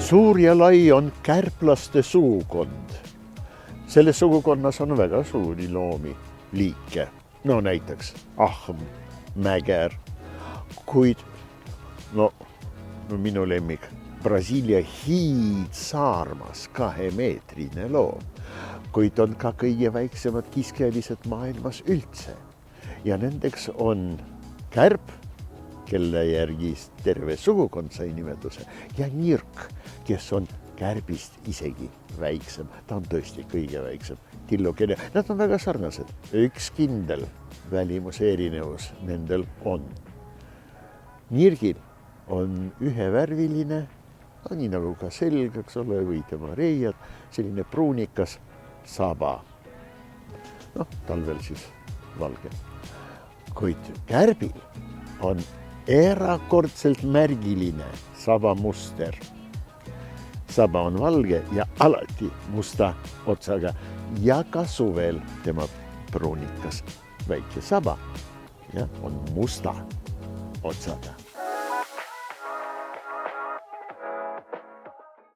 Suur ja lai on kärplaste sugukond. Selles sugukonnas on väga suuri loomi, liike. No näiteks ahm, mäger, kuid minu lemmik Brasiilia hiidsaarmas 2-meetrine loom, kuid on ka kõige väiksemad kiskjalised maailmas üldse. Ja nendeks on kärp, kelle järgi terve sugukond sai nimetuse, ja nirk, kes on kärbist isegi väiksem. Ta on tõesti kõige väiksem. Tillukene. Nad on väga sarnased. Üks kindel välimuse erinevus nendel on. Nirgil on ühevärviline, nii nagu ka selg, eks ole, või tema reiad, selline pruunikas saba. Talvel siis valge. Kuid kärbil on erakordselt märgiline sabamuster. Saba on valge ja alati musta otsaga ja ka suvel tema pruunikas väike saba ja on musta otsaga.